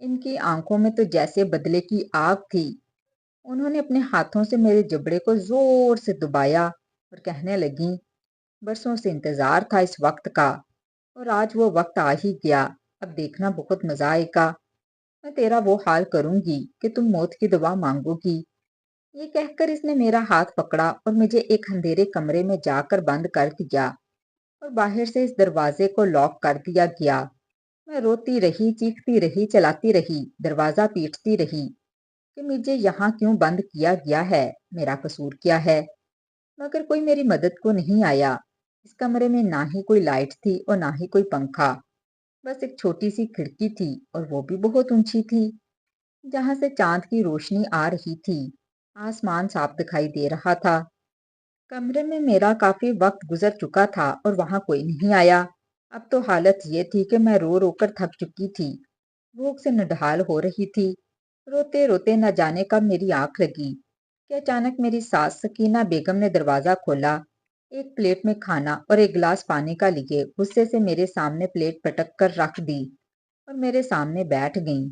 ان کی آنکھوں میں تو جیسے بدلے کی آگ تھی۔ انہوں نے اپنے ہاتھوں سے میرے جبڑے کو زور سے دبایا اور کہنے لگیں، برسوں سے انتظار تھا اس وقت کا، اور آج وہ وقت آ ہی گیا۔ اب دیکھنا بہت مزہ آئے گا۔ میں تیرا وہ حال کروں گی کہ تم موت کی دعا مانگو گی۔ یہ کہہ کر اس نے میرا ہاتھ پکڑا اور مجھے ایک اندھیرے کمرے میں جا کر بند کر دیا، اور باہر سے اس دروازے کو لاک کر دیا گیا۔ میں روتی رہی، چیختی رہی، چلاتی رہی، دروازہ پیٹتی رہی کہ مجھے یہاں کیوں بند کیا گیا ہے، میرا قصور کیا ہے؟ مگر کوئی میری مدد کو نہیں آیا۔ اس کمرے میں نہ ہی کوئی لائٹ تھی اور نہ ہی کوئی پنکھا، بس ایک چھوٹی سی کھڑکی تھی، اور وہ بھی بہت اونچی تھی، جہاں سے چاند کی روشنی آ رہی تھی۔ آسمان صاف دکھائی دے رہا تھا۔ کمرے میں میرا کافی وقت گزر چکا تھا اور وہاں کوئی نہیں آیا۔ اب تو حالت یہ تھی کہ میں رو رو کر تھک چکی تھی، بھوک سے نڈھال ہو رہی تھی۔ روتے روتے نہ جانے کب میری آنکھ لگی کہ اچانک میری ساس سکینہ بیگم نے دروازہ کھولا، ایک پلیٹ میں کھانا اور ایک گلاس پانی کا لیے غصے سے میرے سامنے پلیٹ پٹک کر رکھ دی اور میرے سامنے بیٹھ گئیں،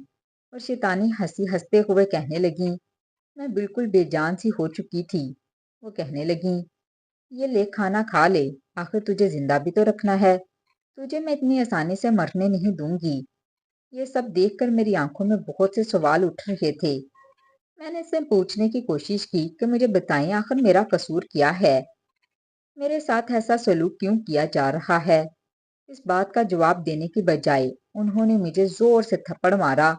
اور شیطانی ہنسی ہنستے ہوئے کہنے لگیں، میں بالکل بے جان سی ہو چکی تھی۔ وہ کہنے لگیں، یہ لے کھانا کھا لے، آخر تجھے زندہ بھی تو رکھنا ہے، تجھے میں اتنی آسانی سے مرنے نہیں دوں گی۔ یہ سب دیکھ کر میری آنکھوں میں بہت سے سوال اٹھ رہے تھے۔ میں نے اس سے پوچھنے کی کوشش کی کہ مجھے بتائیں آخر میرا قصور کیا ہے، میرے ساتھ ایسا سلوک کیوں کیا جا رہا ہے؟ اس بات کا جواب دینے کی بجائے انہوں نے مجھے زور سے تھپڑ مارا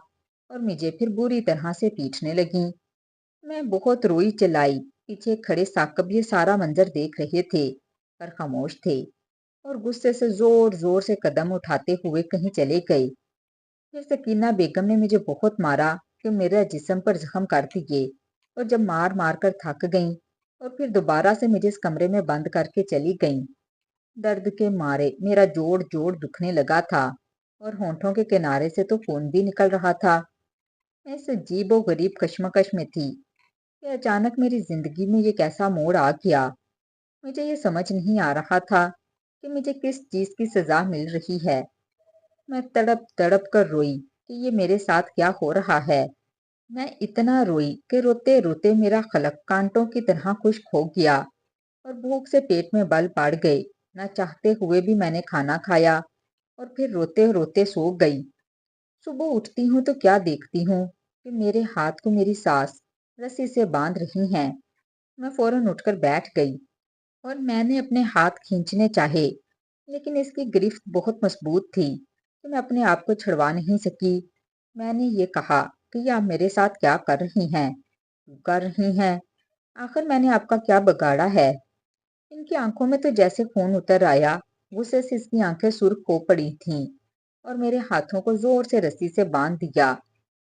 اور مجھے پھر بری طرح سے پیٹنے لگیں۔ میں بہت روئی چلائی۔ پیچھے کھڑے ثاقب یہ سارا منظر دیکھ رہے تھے پر خاموش تھے، اور غصے سے زور زور سے قدم اٹھاتے ہوئے کہیں چلے گئے۔ پھر سکینہ بیگم نے مجھے بہت مارا کہ میرا جسم پر زخم کر دیے، اور جب مار مار کر تھک گئیں اور پھر دوبارہ سے مجھے اس کمرے میں بند کر کے چلی گئیں۔ درد کے مارے میرا جوڑ جوڑ دکھنے لگا تھا، اور ہونٹوں کے کنارے سے تو خون بھی نکل رہا تھا۔ میں اس عجیب و غریب کشمکش میں تھی کہ اچانک میری زندگی میں یہ کیسا موڑ آ گیا۔ مجھے یہ سمجھ نہیں آ رہا تھا کہ مجھے کس چیز کی سزا مل رہی ہے۔ میں تڑپ تڑپ کر روئی کہ یہ میرے ساتھ کیا ہو رہا ہے۔ میں اتنا روئی کہ روتے روتے میرا خلق کانٹوں کی طرح خشک ہو گیا، اور بھوک سے پیٹ میں بل پڑ گئے۔ نہ چاہتے ہوئے بھی میں نے کھانا کھایا اور پھر روتے روتے سو گئی۔ صبح اٹھتی ہوں تو کیا دیکھتی ہوں کہ میرے ہاتھ کو میری ساس رسی سے باندھ رہی ہیں۔ میں فوراً اٹھ کر بیٹھ گئی اور میں نے اپنے ہاتھ کھینچنے چاہے، لیکن اس کی گرفت بہت مضبوط تھی کہ میں اپنے آپ کو چھڑوا نہیں سکی۔ میں نے یہ کہا کہ یہ آپ میرے ساتھ کیا کر رہی ہیں، کیوں کر رہی ہیں؟ آخر میں نے آپ کا کیا بگاڑا ہے؟ ان کی آنکھوں میں تو جیسے خون اتر آیا، غصے سے اس کی آنکھیں سرخ ہو پڑی تھیں، اور میرے ہاتھوں کو زور سے رسی سے باندھ دیا۔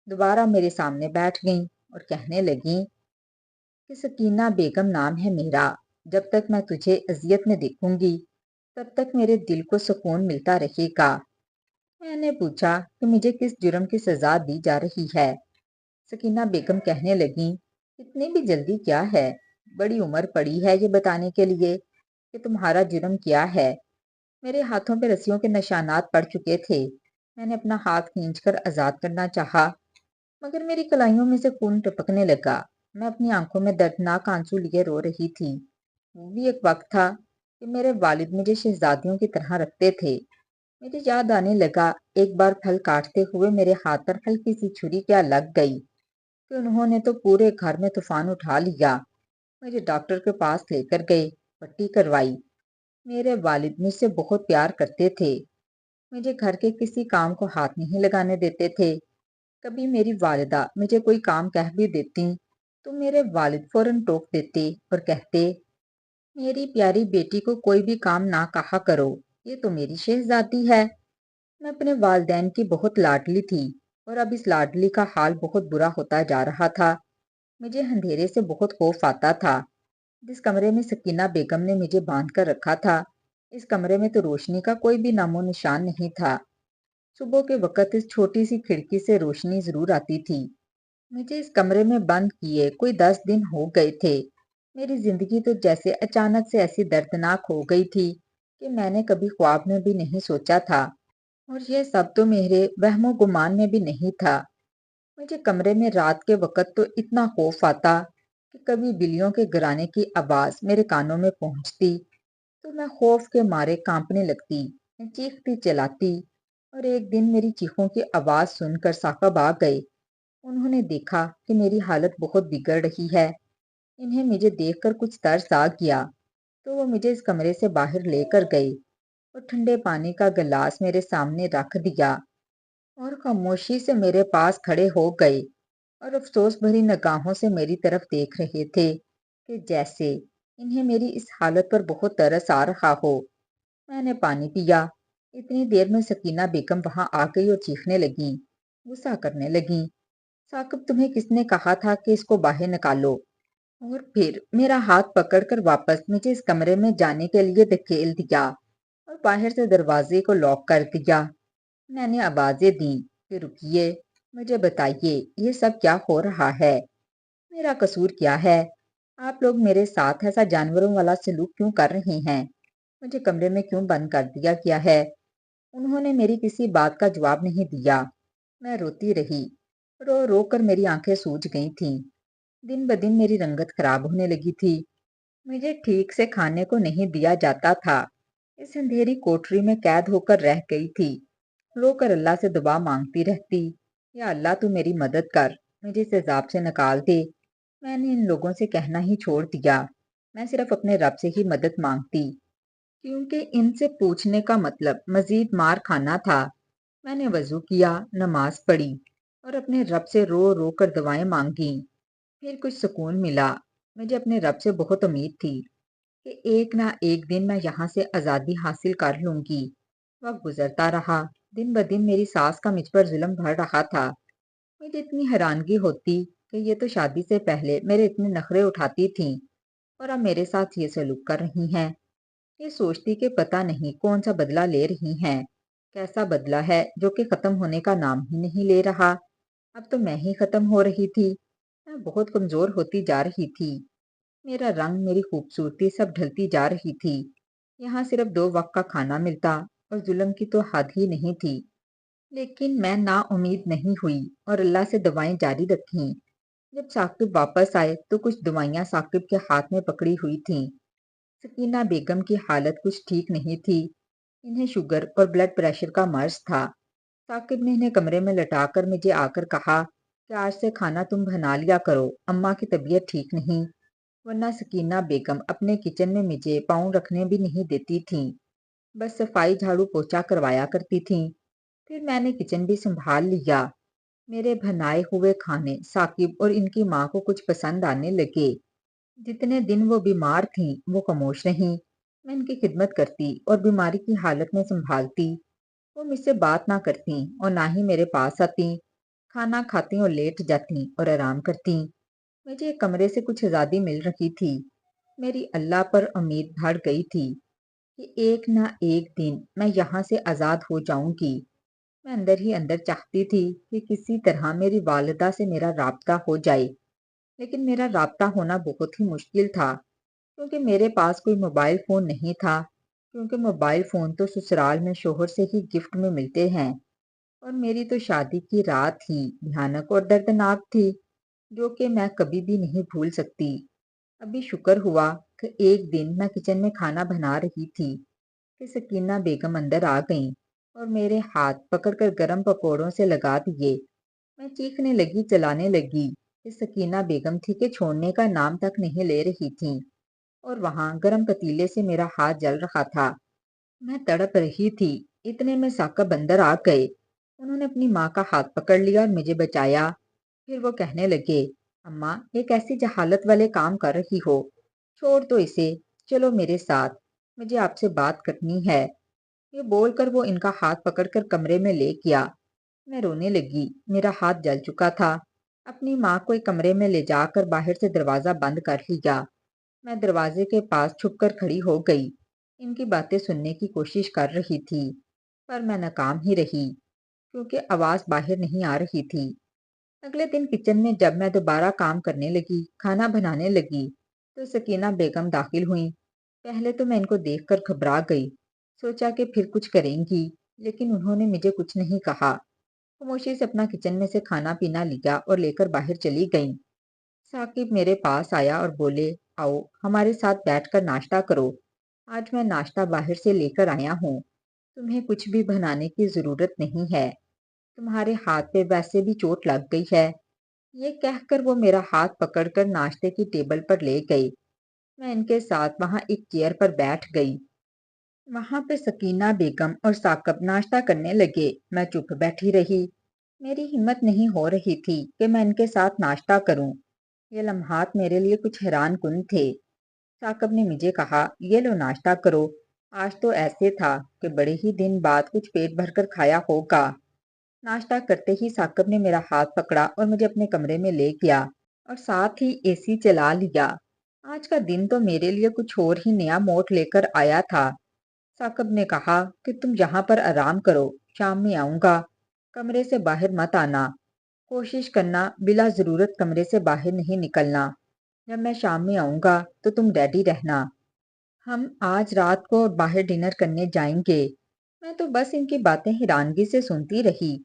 دوبارہ میرے سامنے بیٹھ گئیں اور کہنے لگیں کہ سکینہ بیگم نام ہے میرا، جب تک میں تجھے اذیت میں دیکھوں گی تب تک میرے دل کو سکون ملتا رہے گا۔ میں نے پوچھا کہ مجھے کس جرم کی سزا دی جا رہی ہے۔ سکینہ بیگم کہنے لگیں، اتنی بھی جلدی کیا ہے، بڑی عمر پڑی ہے یہ بتانے کے لیے کہ تمہارا جرم کیا ہے۔ میرے ہاتھوں پہ رسیوں کے نشانات پڑ چکے تھے۔ میں نے اپنا ہاتھ کھینچ کر آزاد کرنا چاہا، مگر میری کلائیوں میں سے خون ٹپکنے لگا۔ میں اپنی آنکھوں میں دردناک آنسو لیے رو رہی تھی۔ وہ بھی ایک وقت تھا کہ میرے والد مجھے شہزادیوں کی طرح رکھتے تھے۔ مجھے یاد آنے لگا ایک بار پھل کاٹتے ہوئے میرے ہاتھ پر ہلکی سی چھری کیا لگ گئی کہ انہوں نے تو پورے گھر میں طوفان اٹھا لیا۔ مجھے ڈاکٹر کے پاس لے کر گئے، پٹی کروائی۔ میرے والد مجھ سے بہت پیار کرتے تھے، مجھے گھر کے کسی کام کو ہاتھ نہیں لگانے دیتے تھے۔ کبھی میری والدہ مجھے کوئی کام کہہ بھی دیتی تو میرے والد فوراً ٹوک دیتے اور کہتے، میری پیاری بیٹی کو کوئی بھی کام نہ کہا کرو، یہ تو میری شہزادی ہے۔ میں اپنے والدین کی بہت لاڈلی تھی، اور اب اس لاڈلی کا حال بہت برا ہوتا جا رہا تھا۔ مجھے اندھیرے سے بہت خوف آتا تھا۔ جس کمرے میں سکینہ بیگم نے مجھے باندھ کر رکھا تھا، اس کمرے میں تو روشنی کا کوئی بھی نام و نشان نہیں تھا۔ صبح کے وقت اس چھوٹی سی کھڑکی سے روشنی ضرور آتی تھی۔ مجھے اس کمرے میں بند کیے کوئی 10 دن ہو گئے تھے۔ میری زندگی تو جیسے اچانک سے ایسی دردناک ہو گئی تھی کہ میں نے کبھی خواب میں بھی نہیں سوچا تھا۔ اور یہ سب تو میرے وہم و گمان میں بھی نہیں تھا۔ مجھے کمرے میں رات کے وقت تو اتنا خوف آتا کہ کبھی بلیوں کے گرانے کی آواز میرے کانوں میں پہنچتی تو میں خوف کے مارے کانپنے لگتی، میں چیختی چلاتی۔ اور ایک دن میری چیخوں کی آواز سن کر ثاقب آ گئے۔ انہوں نے دیکھا کہ میری حالت بہت بگڑ رہی ہے۔ انہیں مجھے دیکھ کر کچھ ترس آ گیا تو وہ مجھے اس کمرے سے باہر لے کر گئے اور ٹھنڈے پانی کا گلاس میرے سامنے رکھ دیا اور خاموشی سے میرے پاس کھڑے ہو گئے اور افسوس بھری نگاہوں سے میری طرف دیکھ رہے تھے کہ جیسے انہیں میری اس حالت پر بہت ترس آ رہا ہو۔ میں نے پانی پیا۔ اتنی دیر میں سکینہ بیگم وہاں آ گئی اور چیخنے لگیں، غصہ کرنے لگیں، ثاقب تمہیں کس نے کہا تھا کہ اس کو باہر نکالو؟ اور پھر میرا ہاتھ پکڑ کر واپس مجھے اس کمرے میں جانے کے لیے دھکیل دیا اور باہر سے دروازے کو لاک کر دیا۔ میں نے آوازیں دیں کہ رکیے، مجھے بتائیے یہ سب کیا ہو رہا ہے؟ میرا قصور کیا ہے؟ آپ لوگ میرے ساتھ ایسا جانوروں والا سلوک کیوں کر رہے ہیں؟ مجھے کمرے میں کیوں بند کر دیا گیا ہے؟ انہوں نے میری کسی بات کا جواب نہیں دیا۔ میں روتی رہی۔ رو رو کر میری آنکھیں سوج گئی تھیں۔ دن بدن میری رنگت خراب ہونے لگی تھی۔ مجھے ٹھیک سے کھانے کو نہیں دیا جاتا تھا۔ اس اندھیری کوٹری میں قید ہو کر رہ گئی تھی۔ رو کر اللہ سے دعا مانگتی رہتی، یا اللہ تو میری مدد کر، مجھے اس عذاب سے نکال دے۔ میں نے ان لوگوں سے کہنا ہی چھوڑ دیا۔ میں صرف اپنے رب سے ہی مدد مانگتی، کیونکہ ان سے پوچھنے کا مطلب مزید مار کھانا تھا۔ میں نے وضو کیا، نماز پڑھی اور اپنے رب سے رو رو کر دعائیں مانگیں۔ پھر کچھ سکون ملا۔ مجھے اپنے رب سے بہت امید تھی کہ ایک نہ ایک دن میں یہاں سے آزادی حاصل کر لوں گی۔ وقت گزرتا رہا۔ دن بدن میری ساس کا مجھ پر ظلم بڑھ رہا تھا۔ مجھے اتنی حیرانگی ہوتی کہ یہ تو شادی سے پہلے میرے اتنے نخرے اٹھاتی تھیں اور اب میرے ساتھ یہ سلوک کر رہی ہیں۔ یہ سوچتی کہ پتہ نہیں کون سا بدلہ لے رہی ہیں، کیسا بدلہ ہے جو کہ ختم ہونے کا نام ہی نہیں لے رہا۔ اب تو میں ہی ختم ہو رہی تھی۔ میں بہت کمزور ہوتی جا رہی تھی۔ میرا رنگ، میری خوبصورتی سب ڈھلتی جا رہی تھی۔ یہاں صرف 2 وقت کا کھانا ملتا اور ظلم کی تو حد ہی نہیں تھی۔ لیکن میں نا امید نہیں ہوئی اور اللہ سے دعائیں جاری رکھیں۔ جب ثاقب واپس آئے تو کچھ دوائیاں ثاقب کے ہاتھ میں پکڑی ہوئی تھیں۔ سکینہ بیگم کی حالت کچھ ٹھیک نہیں تھی۔ انہیں شوگر اور بلڈ پریشر کا مرض تھا۔ ثاقب نے انہیں کمرے میں لٹا کر مجھے آ کر کہا کہ آج سے کھانا تم بنا لیا کرو، اماں کی طبیعت ٹھیک نہیں۔ ورنہ سکینہ بیگم اپنے کچن میں مجھے پاؤں رکھنے بھی نہیں دیتی تھیں، بس صفائی جھاڑو پوچھا کروایا کرتی تھیں۔ پھر میں نے کچن بھی سنبھال لیا۔ میرے بنائے ہوئے کھانے ثاقب اور ان کی ماں کو کچھ پسند آنے لگے۔ جتنے دن وہ بیمار تھیں وہ خاموش رہیں۔ میں ان کی خدمت کرتی اور بیماری کی حالت میں سنبھالتی۔ وہ مجھ سے بات نہ کرتیں اور نہ ہی میرے پاس آتیں۔ کھانا کھاتیں اور لیٹ جاتیں اور آرام کرتیں۔ مجھے کمرے سے کچھ آزادی مل رہی تھی۔ میری اللہ پر امید بڑھ گئی تھی کہ ایک نہ ایک دن میں یہاں سے آزاد ہو جاؤں گی۔ میں اندر ہی اندر چاہتی تھی کہ کسی طرح میری والدہ سے میرا رابطہ ہو جائے، لیکن میرا رابطہ ہونا بہت ہی مشکل تھا کیونکہ میرے پاس کوئی موبائل فون نہیں تھا، کیونکہ موبائل فون تو سسرال میں شوہر سے ہی گفٹ میں ملتے ہیں اور میری تو شادی کی رات ہی بھیانک اور دردناک تھی جو کہ میں کبھی بھی نہیں بھول سکتی۔ ابھی شکر ہوا کہ ایک دن میں کچن میں کھانا بنا رہی تھی کہ سکینہ بیگم اندر آ گئیں اور میرے ہاتھ پکڑ کر گرم پکوڑوں سے لگا دیے۔ میں چیخنے لگی، چلانے لگی کہ سکینہ بیگم تھی کہ چھوڑنے کا نام تک نہیں لے رہی تھیں اور وہاں گرم پتیلے سے میرا ہاتھ جل رہا تھا۔ میں تڑپ رہی تھی۔ اتنے میں ثاقب اندر آ گئے۔ انہوں نے اپنی ماں کا ہاتھ پکڑ لیا اور مجھے بچایا۔ پھر وہ کہنے لگے، اماں ایک ایسی جہالت والے کام کر رہی ہو، چھوڑ دو اسے، چلو میرے ساتھ، مجھے آپ سے بات کرنی ہے۔ یہ بول کر وہ ان کا ہاتھ پکڑ کر کمرے میں لے گیا۔ میں رونے لگی۔ میرا ہاتھ جل چکا تھا۔ اپنی ماں کو ایک کمرے میں لے جا کر باہر سے دروازہ بند کر لیا۔ میں دروازے کے پاس چھپ کر کھڑی ہو گئی۔ ان کی باتیں سننے کی کوشش کر رہی تھی پر میں ناکام ہی رہی کیونکہ آواز باہر نہیں آ رہی تھی۔ اگلے دن کچن میں جب میں دوبارہ کام کرنے لگی، کھانا بنانے لگی، تو سکینہ بیگم داخل ہوئیں۔ پہلے تو میں ان کو دیکھ کر گھبرا گئی، سوچا کہ پھر کچھ کریں گی، لیکن انہوں نے مجھے کچھ نہیں کہا۔ خاموشی سے اپنا کچن میں سے کھانا پینا لیا اور لے کر باہر چلی گئیں۔ ثاقب میرے پاس آیا اور بولے، آؤ ہمارے ساتھ بیٹھ کر ناشتہ کرو۔ آج میں ناشتہ باہر سے لے کر آیا ہوں۔ تمہیں کچھ بھی بنانے کی ضرورت نہیں ہے۔ تمہارے ہاتھ پہ ویسے بھی چوٹ لگ گئی ہے۔ یہ کہہ کر وہ میرا ہاتھ پکڑ کر ناشتے کی ٹیبل پر لے گئی۔ میں ان کے ساتھ وہاں ایک چیئر پر بیٹھ گئی۔ وہاں پہ سکینہ بیگم اور ثاقب ناشتہ کرنے لگے۔ میں چپ بیٹھی رہی۔ میری ہمت نہیں ہو رہی تھی کہ میں ان کے ساتھ ناشتہ کروں۔ یہ لمحات میرے لیے کچھ حیران کن تھے۔ ثاقب نے مجھے کہا، یہ لو ناشتہ کرو۔ آج تو ایسے تھا کہ بڑے ہی دن بعد کچھ پیٹ بھر کر کھایا ہوگا۔ ناشتہ کرتے ہی ثاقب نے میرا ہاتھ پکڑا اور مجھے اپنے کمرے میں لے گیا اور ساتھ ہی اے سی چلا لیا۔ آج کا دن تو میرے لیے کچھ اور ہی نیا موڑ لے کر آیا تھا۔ ثاقب نے کہا کہ تم یہاں پر آرام کرو، شام میں آؤں گا۔ کمرے سے باہر مت آنا۔ کوشش کرنا بلا ضرورت کمرے سے باہر نہیں نکلنا۔ جب میں شام میں آؤں گا تو تم ریڈی رہنا۔ ہم آج رات کو باہر ڈنر کرنے جائیں گے۔ میں تو بس ان کی باتیں حیرانگی سے سنتی رہی۔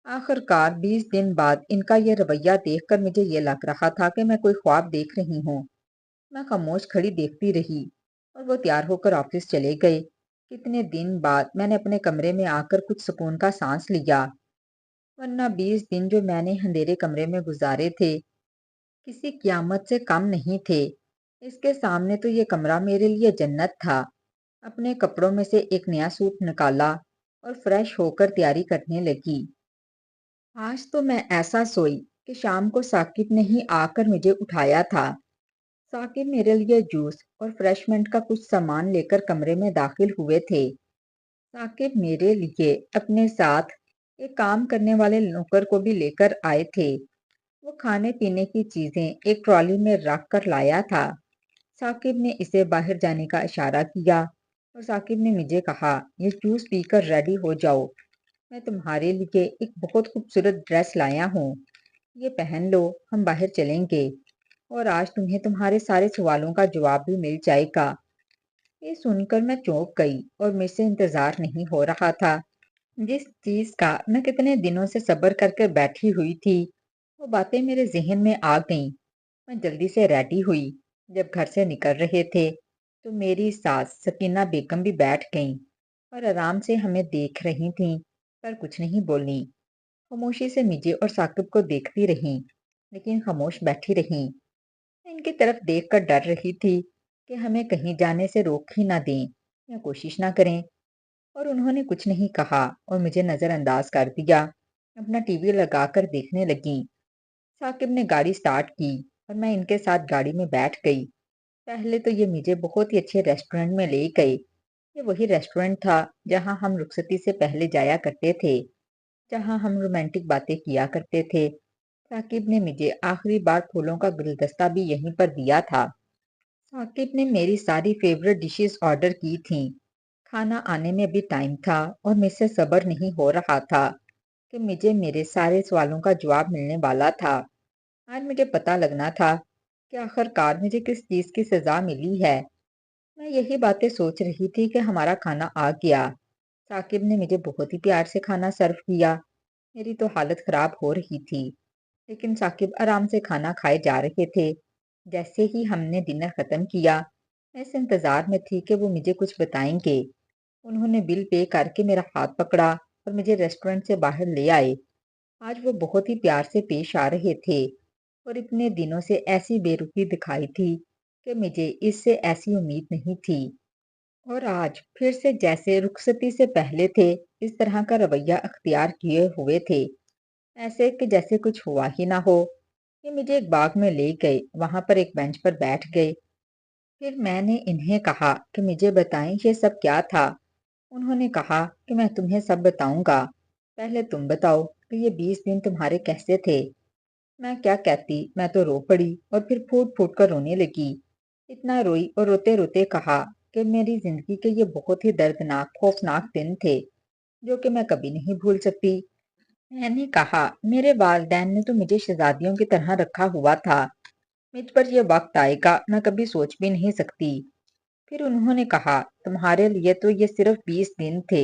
آخر کار 20 دن بعد ان کا یہ رویہ دیکھ کر مجھے یہ لگ رہا تھا کہ میں کوئی خواب دیکھ رہی ہوں۔ میں خاموش کھڑی دیکھتی رہی اور وہ تیار ہو کر آفس چلے گئے۔ کتنے دن بعد میں نے اپنے کمرے میں آ کر کچھ سکون کا سانس لیا، ورنہ 20 دن جو میں نے اندھیرے کمرے میں گزارے تھے کسی قیامت سے کم نہیں تھے۔ اس کے سامنے تو یہ کمرہ میرے لیے جنت تھا۔ اپنے کپڑوں میں سے ایک نیا سوٹ نکالا اور فریش ہو کر تیاری کرنے لگی۔ آج تو میں ایسا سوئی کہ شام کو ثاقب نے ہی آ کر مجھے اٹھایا تھا۔ ثاقب میرے لیے جوس اور فریشمنٹ کا کچھ سامان لے کر کمرے میں داخل ہوئے تھے۔ ثاقب میرے لیے اپنے ساتھ ایک کام کرنے والے نوکر کو بھی لے کر آئے تھے۔ وہ کھانے پینے کی چیزیں ایک ٹرالی میں رکھ کر لایا تھا۔ ثاقب نے اسے باہر جانے کا اشارہ کیا اور ثاقب نے مجھے کہا، یہ جوس پی کر ریڈی ہو جاؤ۔ میں تمہارے لیے ایک بہت خوبصورت ڈریس لایا ہوں، یہ پہن لو، ہم باہر چلیں گے اور آج تمہیں تمہارے سارے سوالوں کا جواب بھی مل جائے گا۔ یہ سن کر میں چونک گئی اور مجھ سے انتظار نہیں ہو رہا تھا۔ جس چیز کا میں کتنے دنوں سے صبر کر کے بیٹھی ہوئی تھی وہ باتیں میرے ذہن میں آ گئیں۔ میں جلدی سے ریڈی ہوئی۔ جب گھر سے نکل رہے تھے تو میری ساس سکینہ بیگم بھی بیٹھ گئیں اور آرام سے ہمیں دیکھ رہی تھیں پر کچھ نہیں بولی۔ خاموشی سے مجھے اور ثاقب کو دیکھتی رہیں لیکن خاموش بیٹھی رہیں۔ میں ان کی طرف دیکھ کر ڈر رہی تھی کہ ہمیں کہیں جانے سے روک ہی نہ دیں یا کوشش نہ کریں، اور انہوں نے کچھ نہیں کہا اور مجھے نظر انداز کر دیا۔ اپنا ٹی وی لگا کر دیکھنے لگیں۔ ثاقب نے گاڑی سٹارٹ کی اور میں ان کے ساتھ گاڑی میں بیٹھ گئی۔ پہلے تو یہ مجھے بہت ہی اچھے ریسٹورنٹ میں لے گئے۔ یہ وہی ریسٹورنٹ تھا جہاں ہم رخصتی سے پہلے جایا کرتے تھے، جہاں ہم رومانٹک باتیں کیا کرتے تھے۔ ثاقب نے مجھے آخری بار پھولوں کا گلدستہ بھی یہیں پر دیا تھا۔ ثاقب نے میری ساری فیورٹ ڈشز آرڈر کی تھیں۔ کھانا آنے میں بھی ٹائم تھا اور مجھ سے صبر نہیں ہو رہا تھا کہ مجھے میرے سارے سوالوں کا جواب ملنے والا تھا۔ آج مجھے پتہ لگنا تھا کہ آخر کار مجھے کس چیز کی سزا ملی ہے۔ میں یہی باتیں سوچ رہی تھی کہ ہمارا کھانا آ گیا۔ ثاقب نے مجھے بہت ہی پیار سے کھانا سرو کیا۔ میری تو حالت خراب ہو رہی تھی لیکن ثاقب آرام سے کھانا کھائے جا رہے تھے۔ جیسے ہی ہم نے ڈنر ختم کیا میں اس انتظار میں تھی کہ وہ مجھے کچھ بتائیں گے۔ انہوں نے بل پے کر کے میرا ہاتھ پکڑا اور مجھے ریسٹورنٹ سے باہر لے آئے۔ آج وہ بہت ہی پیار سے پیش آ رہے تھے اور اتنے دنوں سے ایسی بے رخی دکھائی تھی کہ مجھے اس سے ایسی امید نہیں تھی، اور آج پھر سے جیسے رخصتی سے پہلے تھے اس طرح کا رویہ اختیار کیے ہوئے تھے، ایسے کہ جیسے کچھ ہوا ہی نہ ہو۔ یہ مجھے ایک باغ میں لے گئے، وہاں پر ایک بینچ پر بیٹھ گئے۔ پھر میں نے انہیں کہا کہ مجھے بتائیں یہ سب کیا تھا۔ انہوں نے کہا کہ میں تمہیں سب بتاؤں گا، پہلے تم بتاؤ کہ یہ 20 دن تمہارے کیسے تھے۔ میں کیا کہتی، میں تو رو پڑی اور پھر پھوٹ پھوٹ کر رونے لگی۔ اتنا روئی اور روتے روتے کہا کہ میری زندگی کے یہ بہت ہی دردناک خوفناک دن تھے جو کہ میں کبھی نہیں بھول سکتی۔ میں نے کہا میرے والدین نے تو مجھے شہزادیوں کی طرح رکھا ہوا تھا، مجھ پر یہ وقت آئے گا میں کبھی سوچ بھی نہیں سکتی۔ پھر انہوں نے کہا تمہارے لیے تو یہ صرف 20 دن تھے،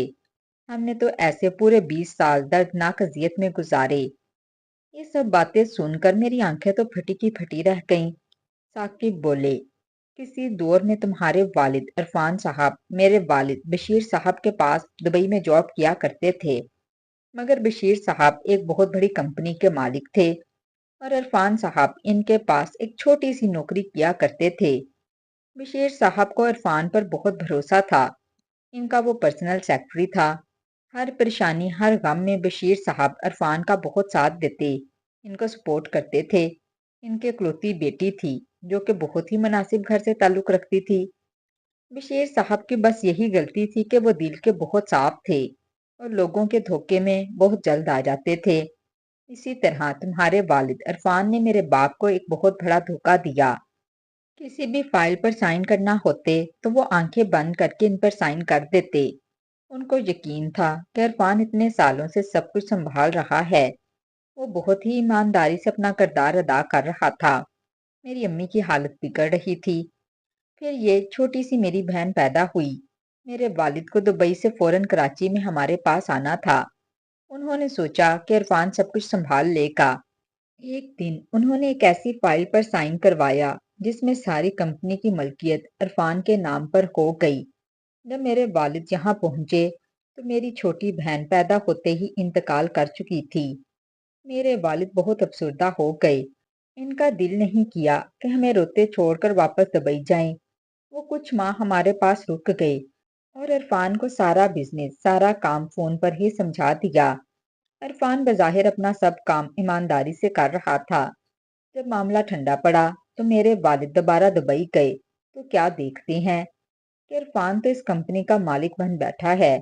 ہم نے تو ایسے پورے 20 سال دردناک اذیت میں گزارے۔ یہ سب باتیں سن کر میری آنکھیں تو پھٹی کی پھٹی رہ گئیں۔ ثاقب بولے، کسی دور میں تمہارے والد عرفان صاحب میرے والد بشیر صاحب کے پاس دبئی میں جاب کیا کرتے تھے، مگر بشیر صاحب ایک بہت بڑی کمپنی کے مالک تھے اور عرفان صاحب ان کے پاس ایک چھوٹی سی نوکری کیا کرتے تھے۔ بشیر صاحب کو عرفان پر بہت بھروسہ تھا، ان کا وہ پرسنل سیکرٹری تھا۔ ہر پریشانی ہر غم میں بشیر صاحب عرفان کا بہت ساتھ دیتے، ان کو سپورٹ کرتے تھے۔ ان کے اکلوتی بیٹی تھی جو کہ بہت ہی مناسب گھر سے تعلق رکھتی تھی۔ بشیر صاحب کی بس یہی غلطی تھی کہ وہ دل کے بہت صاف تھے اور لوگوں کے دھوکے میں بہت جلد آ جاتے تھے۔ اسی طرح تمہارے والد عرفان نے میرے باپ کو ایک بہت بڑا دھوکہ دیا۔ کسی بھی فائل پر سائن کرنا ہوتے تو وہ آنکھیں بند کر کے ان پر سائن کر دیتے۔ ان کو یقین تھا کہ عرفان اتنے سالوں سے سب کچھ سنبھال رہا ہے، وہ بہت ہی ایمانداری سے اپنا کردار ادا کر رہا تھا۔ میری امی کی حالت بگڑ رہی تھی۔ پھر یہ چھوٹی سی میری بہن پیدا ہوئی۔ میرے والد کو دبئی سے فوراً کراچی میں ہمارے پاس آنا تھا۔ انہوں نے سوچا کہ عرفان سب کچھ سنبھال لے گا۔ ایک دن انہوں نے ایک ایسی فائل پر سائن کروایا جس میں ساری کمپنی کی ملکیت عرفان کے نام پر ہو گئی۔ جب میرے والد یہاں پہنچے تو میری چھوٹی بہن پیدا ہوتے ہی انتقال کر چکی تھی۔ میرے والد بہت افسردہ ہو گئے۔ ان کا دل نہیں کیا کہ ہمیں روتے چھوڑ کر واپس دبئی جائیں۔ وہ کچھ ماہ ہمارے پاس رک گئے اور عرفان کو سارا بزنس سارا کام فون پر ہی سمجھا دیا۔ عرفان بظاہر اپنا سب کام ایمانداری سے کر رہا تھا۔ جب معاملہ ٹھنڈا پڑا تو میرے والد دوبارہ دبئی گئے تو کیا دیکھتے ہیں کہ عرفان تو اس کمپنی کا مالک بن بیٹھا ہے۔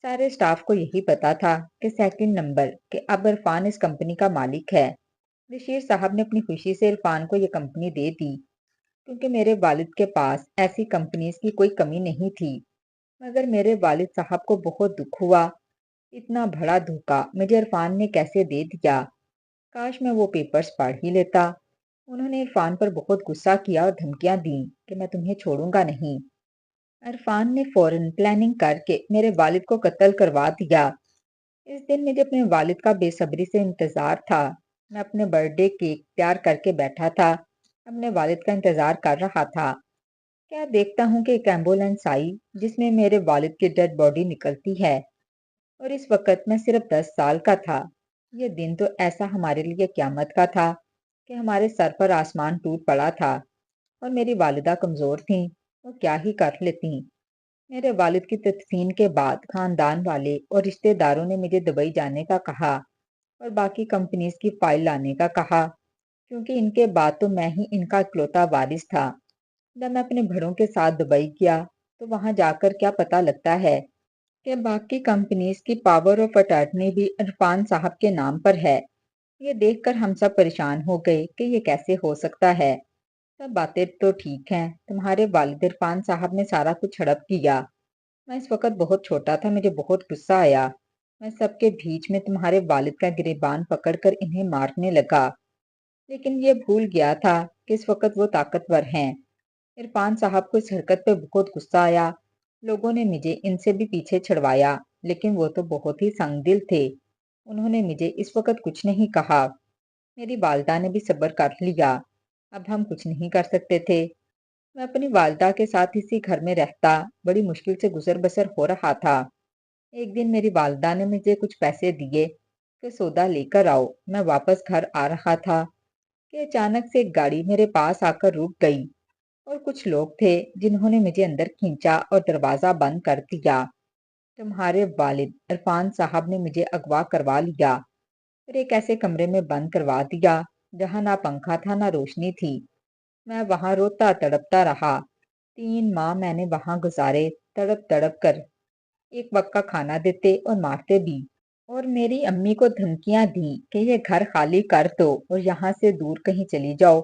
سارے سٹاف کو یہی پتا تھا کہ سیکنڈ نمبر کہ اب عرفان اس کمپنی کا مالک ہے۔ بشیر صاحب نے اپنی خوشی سے عرفان کو یہ کمپنی دے دی کیونکہ میرے والد کے پاس ایسی کمپنیز کی کوئی کمی نہیں تھی۔ مگر میرے والد صاحب کو بہت دکھ ہوا، اتنا بڑا دھوکہ مجھے عرفان نے کیسے دے دیا۔ کاش میں وہ پیپرز پڑھ ہی لیتا۔ انہوں نے عرفان پر بہت غصہ کیا اور دھمکیاں دیں کہ میں تمہیں چھوڑوں گا نہیں۔ عرفان نے فوراً پلاننگ کر کے میرے والد کو قتل کروا دیا۔ اس دن مجھے اپنے والد کا بے صبری سے انتظار تھا۔ میں اپنے برتھ ڈے کیک تیار کر کے بیٹھا تھا، اپنے والد کا انتظار کر رہا تھا۔ کیا دیکھتا ہوں کہ ایک ایمبولینس آئی جس میں میرے والد کی ڈیڈ باڈی نکلتی ہے، اور اس وقت میں صرف 10 سال کا تھا۔ یہ دن تو ایسا ہمارے لیے قیامت کا تھا کہ ہمارے سر پر آسمان ٹوٹ پڑا تھا، اور میری والدہ کمزور تھیں، وہ کیا ہی کر لیتیں۔ میرے والد کی تدفین کے بعد خاندان والے اور رشتہ داروں نے مجھے دبئی جانے کا کہا اور باقی کمپنیز کی فائل لانے کا کہا، کیونکہ ان کے بعد تو میں ہی ان کا اکلوتا وارث تھا۔ جب میں اپنے بڑوں کے ساتھ دبئی گیا تو وہاں جا کر کیا پتا لگتا ہے کہ باقی کمپنیز کی پاور آف اٹارنی بھی عرفان صاحب کے نام پر ہے۔ یہ دیکھ کر ہم سب پریشان ہو گئے کہ یہ کیسے ہو سکتا ہے۔ سب باتیں تو ٹھیک ہیں، تمہارے والد عرفان صاحب نے سارا کچھ ہڑپ کیا۔ میں اس وقت بہت چھوٹا تھا، مجھے بہت غصہ آیا۔ میں سب کے بیچ میں تمہارے والد کا گریبان پکڑ کر انہیں مارنے لگا، لیکن یہ بھول گیا تھا کہ اس وقت وہ طاقتور ہیں۔ عرفان صاحب کو اس حرکت پہ بہت غصہ آیا۔ لوگوں نے مجھے ان سے بھی پیچھے چھڑوایا، لیکن وہ تو بہت ہی سنگ دل تھے۔ انہوں نے مجھے اس وقت کچھ نہیں کہا۔ میری والدہ نے بھی صبر کر لیا۔ اب ہم کچھ نہیں کر سکتے تھے۔ میں اپنی والدہ کے ساتھ اسی گھر میں رہتا، بڑی مشکل سے گزر بسر ہو رہا تھا۔ ایک دن میری والدہ نے مجھے کچھ پیسے دیے کہ سودا لے کر آؤ۔ میں واپس گھر آ رہا تھا کہ اچانک سے ایک گاڑی میرے پاس آ کر رک گئی، اور کچھ لوگ تھے جنہوں نے مجھے اندر کھینچا اور دروازہ بند کر دیا۔ تمہارے والد عرفان صاحب نے مجھے اغوا کروا لیا اور ایک ایسے کمرے میں بند کروا دیا جہاں نہ پنکھا تھا نہ روشنی تھی۔ میں وہاں روتا تڑپتا رہا۔ 3 ماہ میں نے وہاں گزارے، تڑپ تڑپ کر۔ ایک وقت کا کھانا دیتے اور مارتے بھی، اور میری امی کو دھمکیاں دیں کہ یہ گھر خالی کر دو اور یہاں سے دور کہیں چلی جاؤ،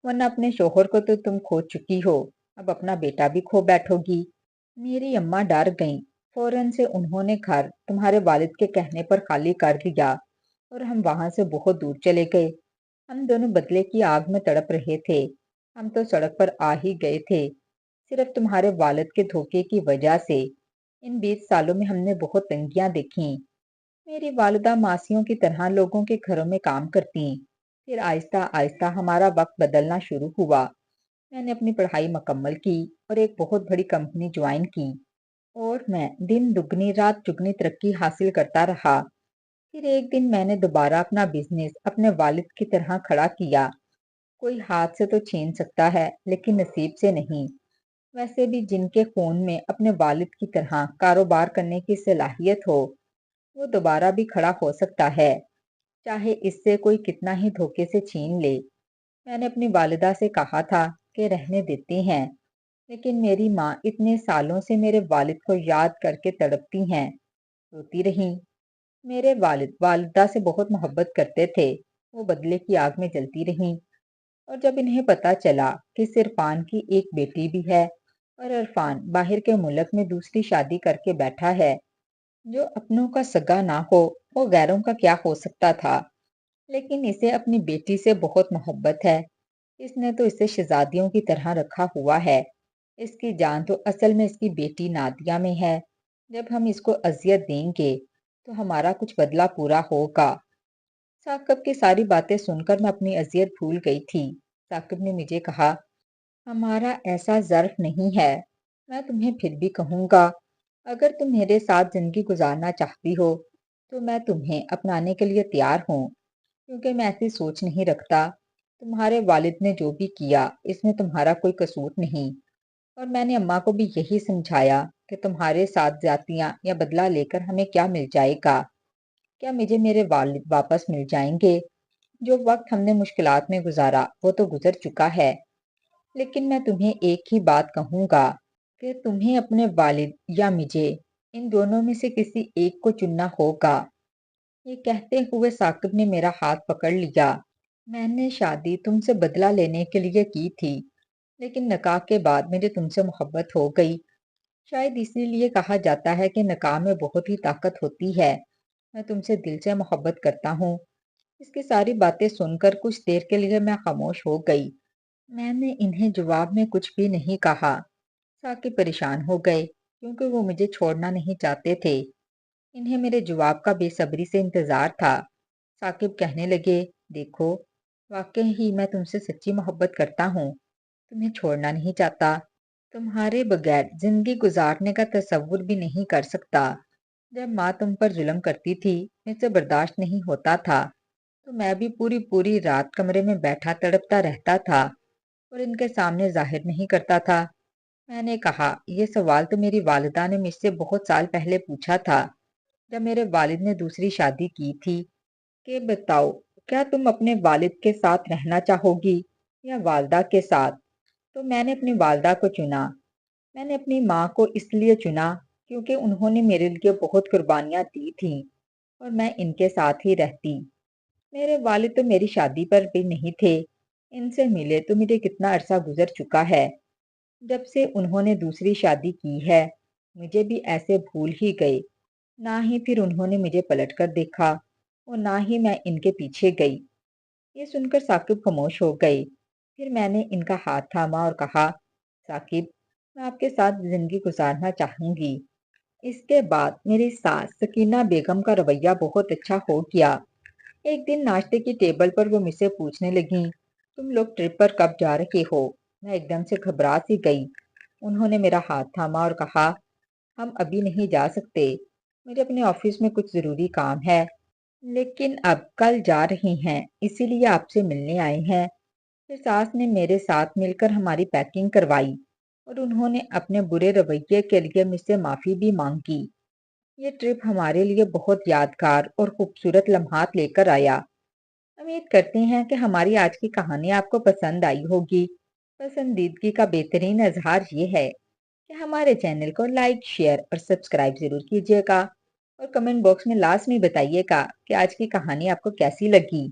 ورنہ اپنے شوہر کو تو تم کھو چکی ہو، اب اپنا بیٹا بھی کھو بیٹھو گی۔ میری اماں ڈر گئیں۔ فوراً سے انہوں نے گھر تمہارے والد کے کہنے پر خالی کر دیا اور ہم وہاں سے بہت دور چلے گئے۔ ہم دونوں بدلے کی آگ میں تڑپ رہے تھے۔ ہم تو سڑک پر آ ہی گئے تھے، صرف تمہارے والد کے دھوکے کی وجہ سے۔ ان 20 سالوں میں ہم نے بہت تنگیاں دیکھیں۔ میری والدہ ماسیوں کی طرح لوگوں کے گھروں میں کام کرتی، پھر آہستہ آہستہ ہمارا وقت بدلنا شروع ہوا۔ میں نے اپنی پڑھائی مکمل کی اور ایک بہت بڑی کمپنی جوائن کی، اور میں دن دگنی رات چگنی ترقی حاصل کرتا رہا۔ پھر ایک دن میں نے دوبارہ اپنا بزنس اپنے والد کی طرح کھڑا کیا۔ کوئی ہاتھ سے تو چھین سکتا ہے لیکن نصیب سے نہیں۔ ویسے بھی جن کے خون میں اپنے والد کی طرح کاروبار کرنے کی صلاحیت ہو، وہ دوبارہ بھی کھڑا ہو سکتا ہے، چاہے اس سے کوئی کتنا ہی دھوکے سے چھین لے۔ میں نے اپنی والدہ سے کہا تھا کہ رہنے دیتے ہیں، لیکن میری ماں اتنے سالوں سے میرے والد کو یاد کر کے تڑپتی ہیں، روتی رہیں۔ میرے والد والدہ سے بہت محبت کرتے تھے، وہ بدلے کی آگ میں جلتی رہیں۔ اور جب انہیں پتا چلا کہ عرفان کی ایک بیٹی بھی ہے اور عرفان باہر کے ملک میں دوسری شادی کر کے بیٹھا ہے، جو اپنوں کا سگا نہ ہو وہ غیروں کا کیا ہو سکتا تھا، لیکن اسے اپنی بیٹی سے بہت محبت ہے۔ اس نے تو اسے شہزادیوں کی طرح رکھا ہوا ہے۔ اس کی جان تو اصل میں اس کی بیٹی نادیہ میں ہے۔ جب ہم اس کو اذیت دیں گے تو ہمارا کچھ بدلہ پورا ہوگا۔ ثاقب کی ساری باتیں سن کر میں اپنی اذیت بھول گئی تھی۔ ثاقب نے مجھے کہا، ہمارا ایسا ظرف نہیں ہے۔ میں تمہیں پھر بھی کہوں گا، اگر تم میرے ساتھ زندگی گزارنا چاہتی ہو تو میں تمہیں اپنانے کے لیے تیار ہوں، کیونکہ میں ایسی سوچ نہیں رکھتا۔ تمہارے والد نے جو بھی کیا اس میں تمہارا کوئی قصور نہیں، اور میں نے اماں کو بھی یہی سمجھایا کہ تمہارے ساتھ زیادتیاں یا بدلہ لے کر ہمیں کیا مل جائے گا؟ کیا مجھے میرے والد واپس مل جائیں گے؟ جو وقت ہم نے مشکلات میں گزارا وہ تو گزر چکا ہے، لیکن میں تمہیں ایک ہی بات کہوں گا کہ تمہیں اپنے والد یا مجھے، ان دونوں میں سے کسی ایک کو چننا ہوگا۔ یہ کہتے ہوئے ثاقب نے میرا ہاتھ پکڑ لیا۔ میں نے شادی تم سے بدلہ لینے کے لیے کی تھی، لیکن نکاح کے بعد مجھے تم سے محبت ہو گئی۔ شاید اسی لیے کہا جاتا ہے کہ نکاح میں بہت ہی طاقت ہوتی ہے۔ میں تم سے دل سے محبت کرتا ہوں۔ اس کی ساری باتیں سن کر کچھ دیر کے لیے میں خاموش ہو گئی۔ میں نے انہیں جواب میں کچھ بھی نہیں کہا۔ ثاقب پریشان ہو گئے کیونکہ وہ مجھے چھوڑنا نہیں چاہتے تھے۔ انہیں میرے جواب کا بے صبری سے انتظار تھا۔ ثاقب کہنے لگے، دیکھو، واقعی ہی میں تم سے سچی محبت کرتا ہوں، تمہیں چھوڑنا نہیں چاہتا، تمہارے بغیر زندگی گزارنے کا تصور بھی نہیں کر سکتا۔ جب ماں تم پر ظلم کرتی تھی، مجھ سے برداشت نہیں ہوتا تھا، تو میں بھی پوری پوری رات کمرے میں بیٹھا تڑپتا رہتا تھا اور ان کے سامنے ظاہر نہیں کرتا تھا۔ میں نے کہا، یہ سوال تو میری والدہ نے مجھ سے بہت سال پہلے پوچھا تھا، جب میرے والد نے دوسری شادی کی تھی، کہ بتاؤ، کیا تم اپنے والد کے ساتھ رہنا چاہو گی یا والدہ کے ساتھ؟ تو میں نے اپنی والدہ کو چنا۔ میں نے اپنی ماں کو اس لیے چنا کیونکہ انہوں نے میرے لیے بہت قربانیاں دی تھیں اور میں ان کے ساتھ ہی رہتی۔ میرے والد تو میری شادی پر بھی نہیں تھے۔ ان سے ملے تو مجھے کتنا عرصہ گزر چکا ہے۔ جب سے انہوں نے دوسری شادی کی ہے، مجھے بھی ایسے بھول ہی گئے۔ نہ ہی پھر انہوں نے مجھے پلٹ کر دیکھا اور نہ ہی میں ان کے پیچھے گئی۔ یہ سن کر ثاقب خاموش ہو گئے۔ پھر میں نے ان کا ہاتھ تھاما اور کہا، ثاقب، میں آپ کے ساتھ زندگی گزارنا چاہوں گی۔ اس کے بعد میری ساس سکینہ بیگم کا رویہ بہت اچھا ہو گیا۔ ایک دن ناشتے کی ٹیبل پر وہ مجھ سے پوچھنے لگیں، تم لوگ ٹرپ پر کب جا رہے ہو؟ میں ایک دم سے گھبرا سی گئی۔ انہوں نے میرا ہاتھ تھاما اور کہا، ہم ابھی نہیں جا سکتے، مجھے اپنے آفس میں کچھ ضروری کام ہے، لیکن اب کل جا رہی ہیں، اسی لیے آپ سے ملنے آئے ہیں۔ پھر ساس نے میرے ساتھ مل کر ہماری پیکنگ کروائی اور انہوں نے اپنے برے رویے کے لیے مجھ سے معافی بھی مانگی۔ یہ ٹرپ ہمارے لیے بہت یادگار اور خوبصورت لمحات لے کر آیا۔ امید کرتے ہیں کہ ہماری آج کی کہانی آپ کو پسند آئی ہوگی۔ پسندیدگی کا بہترین اظہار یہ ہے کہ ہمارے چینل کو لائک، شیئر اور سبسکرائب ضرور کیجیے گا، اور کمنٹ باکس میں لازمی بتائیے گا کہ آج کی کہانی آپ کو کیسی لگی۔